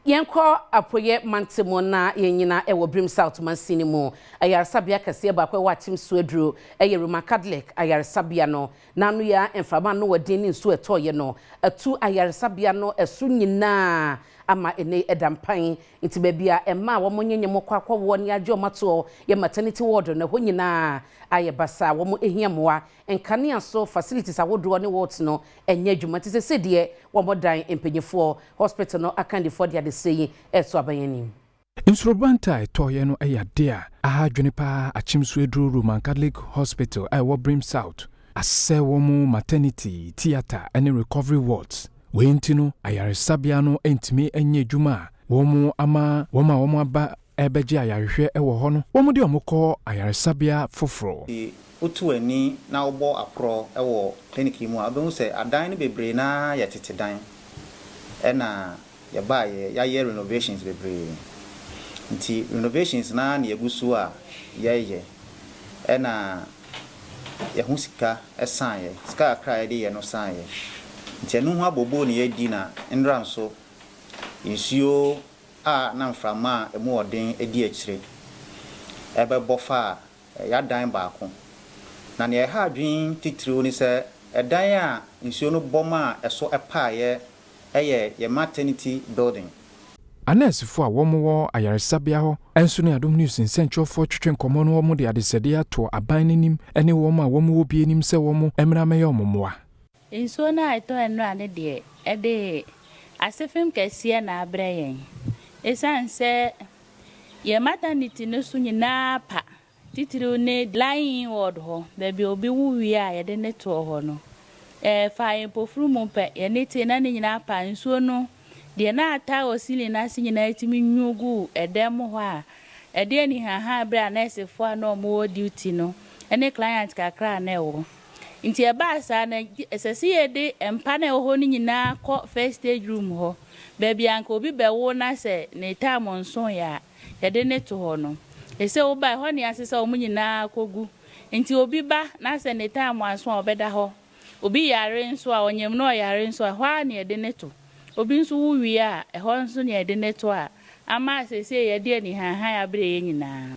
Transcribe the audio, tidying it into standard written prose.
Yenko apoye mantemo na yenyina ewo Brim South Mansini mu ayaresabia kase ba kwa Akyem Swedru Catholic Catholic ayaresabia no nanu ya emfama no wadini nso etoye no atu ayaresabia no esu nyina ama ene edampan nti bebia emma wo monyenye mokwa woni ajo mato ye maternity ward na ho nyina ayebasa wo ehiamoa enkane so facilities awodo ne ward no enye adwuma ti se de wo modan empenyefo hospital no akandifo de sei eso abayani Insurobanta etoye no eyade a ahadwene pa Akyem Swedru Catholic Hospital wo Brim South ase wo maternity theater and recovery wards wentino ayaresabia no entime enye adwuma wo ama aba ebeje ayarehwe ewo ho no wo de omukọ ayaresabia foforo otu ani na obo akro ewo clinic mu abon se adan ne bebre na yetete dan na ya baye ya ye renovations bebre nti renovations na yegusu a ye na ye hu sika esan ye sika akra de ye no san ye nti enu ho abobo ne yedi na ndra nso nsuo a na mframa emu odin edi akire ebe bofa ya dan baako na ne ha adwin titiriwo ni se edan a nsuo no boma eso epa ye ye maternity building anesifo a wo ayaresabia ho enso ne Adom News nsentwofo twetwen komo no wo de adesede ato aban nanim ene wo ma wo bi enim se wo emra meye omomoa nsuo na ito enu ane de ede asefem kase na abrayen esanse ye maternity no so nyina pa titiri ne line ward ho da bi obi wuwi a ye de ne to ho no fa empofuru mu pe ye ne te na nyina pa nsuo no de na ata osili na si nyina etimi nwugu edem ho a ede ni ha bra na esefo na omo duty no ene client kakra na ewo nti e ba sa na esesi ye de empa na ho ni nyina ko first stage room ho baby anka obi bewo na se ne time nso ya ye de ne to ho no ese wo ba ho ni asese o nyina kogu nti obi ba na se ne time anso obeda ho obi yare nso a onyem no yare nso a hwa na ye de ne to obi nso wuwi a ho nso na ye de ne to a ama asese ye de ni ha ya bre ye nyina